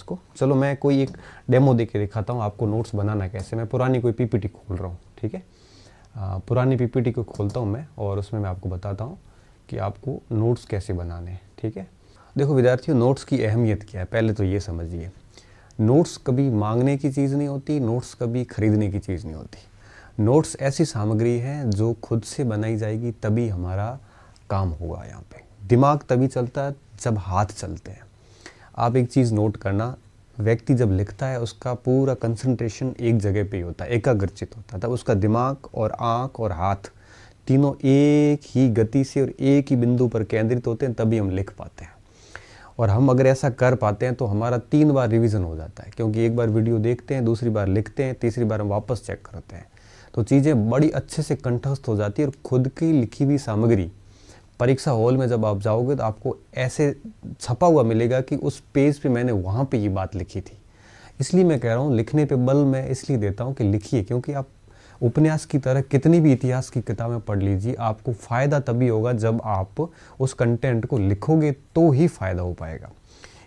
को। चलो मैं कोई एक डेमो दे के दिखाता हूँ आपको नोट्स बनाना कैसे। मैं पुरानी कोई पीपीटी खोल रहा हूँ, ठीक है। पुरानी पीपीटी को खोलता हूँ मैं और उसमें मैं आपको बताता हूँ कि आपको नोट्स कैसे बनाने हैं, ठीक है। देखो विद्यार्थियों, नोट्स की अहमियत क्या है पहले तो ये समझिए। नोट्स कभी मांगने की चीज़ नहीं होती, नोट्स कभी खरीदने की चीज़ नहीं होती। नोट्स ऐसी सामग्री है जो खुद से बनाई जाएगी तभी हमारा काम होगा। यहाँ पे दिमाग तभी चलता है जब हाथ चलते हैं। आप एक चीज़ नोट करना, व्यक्ति जब लिखता है उसका पूरा कंसंट्रेशन एक जगह पे ही होता है, एकाग्रचित होता है, तब उसका दिमाग और आँख और हाथ तीनों एक ही गति से और एक ही बिंदु पर केंद्रित होते हैं, तभी हम लिख पाते हैं। और हम अगर ऐसा कर पाते हैं तो हमारा 3 बार रिवीजन हो जाता है, क्योंकि एक बार वीडियो देखते हैं, दूसरी बार लिखते हैं, तीसरी बार हम वापस चेक करते हैं, तो चीज़ें बड़ी अच्छे से कंठस्थ हो जाती है। और खुद की लिखी हुई सामग्री परीक्षा हॉल में जब आप जाओगे तो आपको ऐसे छपा हुआ मिलेगा कि उस पेज पे मैंने वहाँ पे ये बात लिखी थी। इसलिए मैं कह रहा हूँ लिखने पे बल मैं इसलिए देता हूँ कि लिखिए, क्योंकि आप उपन्यास की तरह कितनी भी इतिहास की किताबें पढ़ लीजिए, आपको फ़ायदा तभी होगा जब आप उस कंटेंट को लिखोगे तो ही फ़ायदा हो पाएगा।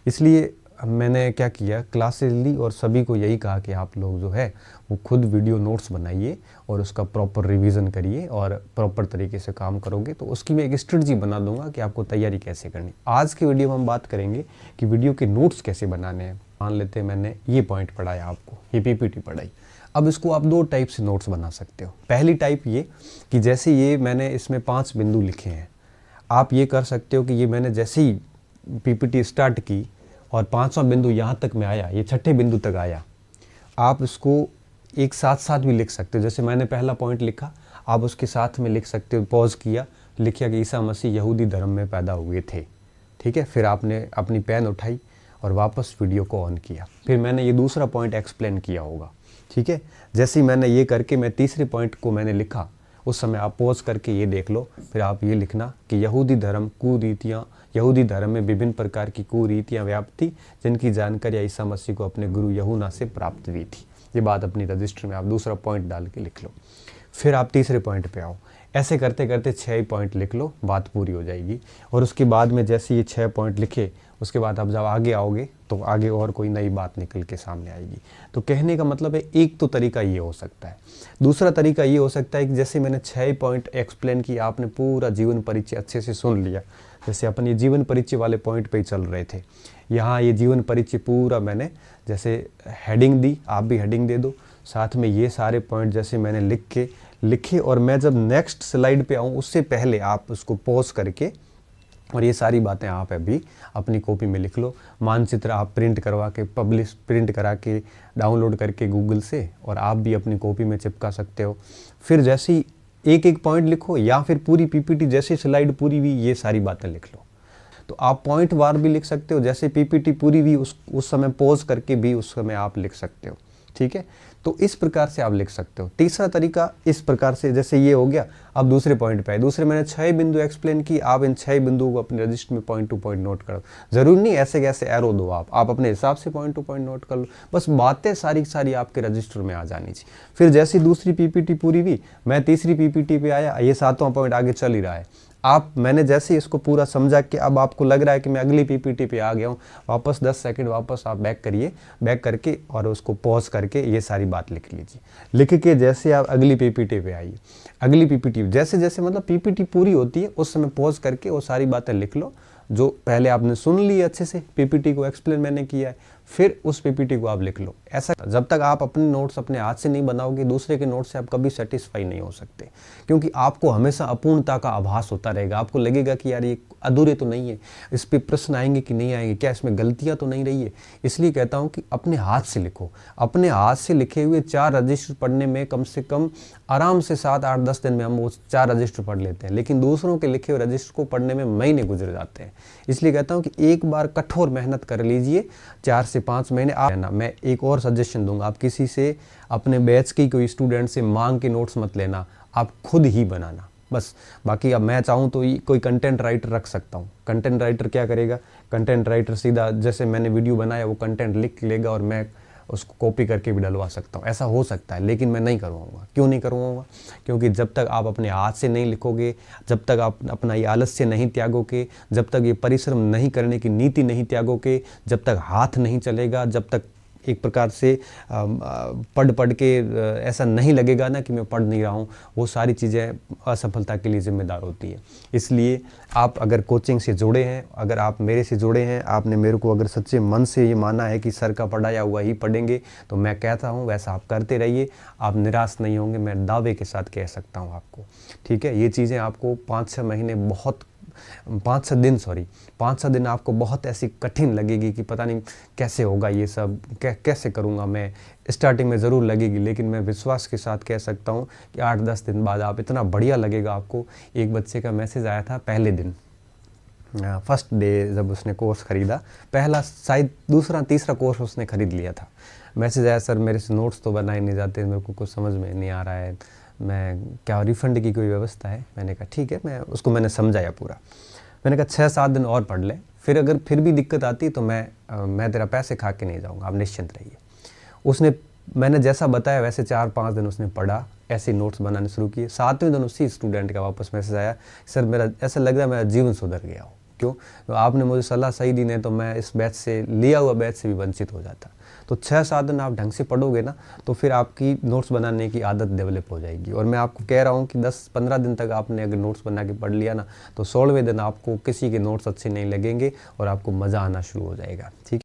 इसलिए मैंने क्या किया, क्लासेस ली और सभी को यही कहा कि आप लोग जो है वो खुद वीडियो नोट्स बनाइए और उसका प्रॉपर रिवीजन करिए और प्रॉपर तरीके से काम करोगे तो उसकी मैं एक स्ट्रेटजी बना दूंगा कि आपको तैयारी कैसे करनी। आज की वीडियो में हम बात करेंगे कि वीडियो के नोट्स कैसे बनाने हैं। मान लेते हैं मैंने ये पॉइंट पढ़ाया आपको, ये पीपीटी पढ़ाई। अब इसको आप 2 टाइप से नोट्स बना सकते हो। पहली टाइप ये कि जैसे ये मैंने इसमें 5 बिंदु लिखे हैं, आप ये कर सकते हो कि ये मैंने जैसे ही पीपीटी स्टार्ट की और 5वां बिंदु यहाँ तक मैं आया, ये 6ठे बिंदु तक आया, आप इसको एक साथ साथ भी लिख सकते हो। जैसे मैंने पहला पॉइंट लिखा, आप उसके साथ में लिख सकते हो, पॉज किया, लिखिए कि ईसा मसीह यहूदी धर्म में पैदा हुए थे, ठीक है। फिर आपने अपनी पेन उठाई और वापस वीडियो को ऑन किया। फिर मैंने ये दूसरा पॉइंट एक्सप्लेन किया होगा, ठीक है। जैसे ही मैंने ये करके मैं तीसरे पॉइंट को मैंने लिखा, उस समय आप पॉज करके ये देख लो, फिर आप ये लिखना कि यहूदी धर्म कुरीतियाँ, यहूदी धर्म में विभिन्न प्रकार की कुरीतियाँ व्याप्त थी जिनकी जानकारी ईसा मसीह को अपने गुरु यूहन्ना से प्राप्त हुई थी। ये बात अपनी रजिस्टर में आप दूसरा पॉइंट डाल के लिख लो। फिर आप तीसरे पॉइंट पे आओ। ऐसे करते करते 6 पॉइंट लिख लो, बात पूरी हो जाएगी। और उसके बाद में जैसे ये 6 पॉइंट लिखे, उसके बाद आप जब आगे आओगे तो आगे और कोई नई बात निकल के सामने आएगी। तो कहने का मतलब है एक तो तरीका ये हो सकता है। दूसरा तरीका ये हो सकता है कि जैसे मैंने 6 पॉइंट एक्सप्लेन किया, आपने पूरा जीवन परिचय अच्छे से सुन लिया। जैसे अपन ये जीवन परिचय वाले पॉइंट पे ही चल रहे थे, यहाँ ये जीवन परिचय पूरा मैंने जैसे हेडिंग दी, आप भी हेडिंग दे दो। साथ में ये सारे पॉइंट जैसे मैंने लिखे और मैं जब नेक्स्ट स्लाइड पे आऊँ उससे पहले आप उसको पॉज करके और ये सारी बातें आप अभी अपनी कॉपी में लिख लो। मानचित्र आप प्रिंट करवा के प्रिंट करा के डाउनलोड करके गूगल से और आप भी अपनी कॉपी में चिपका सकते हो। फिर जैसे ही एक पॉइंट लिखो या फिर पूरी पीपीटी जैसे स्लाइड पूरी हुई ये सारी बातें लिख लो। तो आप पॉइंट वार भी लिख सकते हो, जैसे पीपीटी पूरी हुई उस समय पॉज करके भी उस समय आप लिख सकते हो, ठीक है। तो इस प्रकार से आप लिख सकते हो। तीसरा तरीका इस प्रकार से, जैसे ये हो गया, अब दूसरे पॉइंट पे आए। दूसरे मैंने 6 बिंदु एक्सप्लेन की, आप इन 6 बिंदुओं को अपने रजिस्टर में पॉइंट टू पॉइंट नोट करो। जरूरी नहीं ऐसे कैसे एरो दो, आप अपने हिसाब से पॉइंट टू पॉइंट नोट कर लो, बस बातें सारी सारी आपके रजिस्टर में आ जानी चाहिए। फिर जैसी दूसरी पीपीटी पूरी हुई, मैं तीसरी पीपीटी पे आया, ये 7वां पॉइंट आगे चल ही रहा है। मैंने जैसे इसको पूरा समझा कि अब आपको लग रहा है कि मैं अगली पीपीटी पे आ गया हूँ, वापस 10 सेकंड वापस आप बैक करिए, बैक करके और उसको पॉज करके ये सारी बात लिख लीजिए। लिख के जैसे आप अगली पीपीटी पे आइए, अगली पीपीटी जैसे जैसे मतलब पीपीटी पूरी होती है उस समय पॉज करके वो सारी बातें लिख लो जो पहले आपने सुन ली अच्छे से, पीपीटी को एक्सप्लेन मैंने किया है, फिर उस पीपीटी को आप लिख लो। ऐसा जब तक आप अपने नोट्स अपने हाथ से नहीं बनाओगे, दूसरे के नोट्स से आप कभी सेटिस्फाई नहीं हो सकते, क्योंकि आपको हमेशा अपूर्णता का आभास होता रहेगा। आपको लगेगा कि यार ये अधूरे तो नहीं है, इस पे प्रश्न आएंगे कि नहीं आएंगे, क्या इसमें गलतियां तो नहीं रही है। इसलिए कहता हूँ कि अपने हाथ से लिखो। अपने हाथ से लिखे हुए 4 रजिस्टर पढ़ने में कम से कम आराम से 7, 8, 10 दिन में हम वो 4 रजिस्टर पढ़ लेते हैं, लेकिन दूसरों के लिखे हुए रजिस्टर को पढ़ने में महीने गुजर जाते हैं। इसलिए कहता हूँ कि एक बार कठोर मेहनत कर लीजिए, 4 से 5 महीने आप ना। मैं एक और सजेशन दूंगा, आप किसी से अपने बैच की कोई स्टूडेंट से मांग के नोट्स मत लेना, आप खुद ही बनाना बस। बाकी अब मैं चाहूँ तो कोई कंटेंट राइटर रख सकता हूँ। कंटेंट राइटर क्या करेगा, कंटेंट राइटर सीधा जैसे मैंने वीडियो बनाया वो कंटेंट लिख लेगा और मैं उसको कॉपी करके भी डलवा सकता हूँ, ऐसा हो सकता है, लेकिन मैं नहीं करवाऊँगा। क्यों नहीं करवाऊँगा? क्योंकि जब तक आप अपने हाथ से नहीं लिखोगे, जब तक आप अपना ये आलस्य नहीं त्यागोगे, जब तक ये परिश्रम नहीं करने की नीति नहीं त्यागोगे, जब तक हाथ नहीं चलेगा, जब तक एक प्रकार से पढ़ के ऐसा नहीं लगेगा ना कि मैं पढ़ नहीं रहा हूँ, वो सारी चीज़ें असफलता के लिए जिम्मेदार होती है। इसलिए आप अगर कोचिंग से जुड़े हैं, अगर आप मेरे से जुड़े हैं, आपने मेरे को अगर सच्चे मन से ये माना है कि सर का पढ़ाया हुआ ही पढ़ेंगे, तो मैं कहता हूँ वैसा आप करते रहिए, आप निराश नहीं होंगे, मैं दावे के साथ कह सकता हूँ आपको। ठीक है, ये चीज़ें आपको 5-6 महीने बहुत 5-6 दिन आपको बहुत ऐसी कठिन लगेगी कि पता नहीं कैसे होगा ये सब, कैसे करूँगा मैं। स्टार्टिंग में ज़रूर लगेगी, लेकिन मैं विश्वास के साथ कह सकता हूँ कि 8-10 दिन बाद आप इतना बढ़िया लगेगा आपको। एक बच्चे का मैसेज आया था पहले दिन, फर्स्ट डे जब उसने कोर्स ख़रीदा, पहला शायद दूसरा तीसरा कोर्स उसने ख़रीद लिया था। मैसेज आया, सर मेरे से नोट्स तो बनाए नहीं जाते, मेरे को कुछ समझ में नहीं आ रहा है, मैं क्या रिफ़ंड की कोई व्यवस्था है? मैंने कहा ठीक है, मैंने समझाया पूरा। मैंने कहा 6-7 दिन और पढ़ ले, फिर अगर फिर भी दिक्कत आती तो मैं तेरा पैसे खा के नहीं जाऊँगा, आप निश्चिंत रहिए। मैंने जैसा बताया वैसे 4-5 दिन उसने पढ़ा, ऐसे नोट्स बनाने शुरू किए। 7वें दिन उसी स्टूडेंट का वापस मैसेज आया, सर मेरा ऐसा लग रहा है मेरा जीवन सुधर गया हो। क्यों? तो आपने मुझे सलाह सही दी नहीं तो मैं इस बैच से, लिया हुआ बैच से भी वंचित हो जाता। तो 6-7 दिन आप ढंग से पढ़ोगे ना, तो फिर आपकी नोट्स बनाने की आदत डेवलप हो जाएगी। और मैं आपको कह रहा हूँ कि 10-15 दिन तक आपने अगर नोट्स बना के पढ़ लिया ना, तो 16वें दिन आपको किसी के नोट्स अच्छे नहीं लगेंगे और आपको मज़ा आना शुरू हो जाएगा। ठीक है।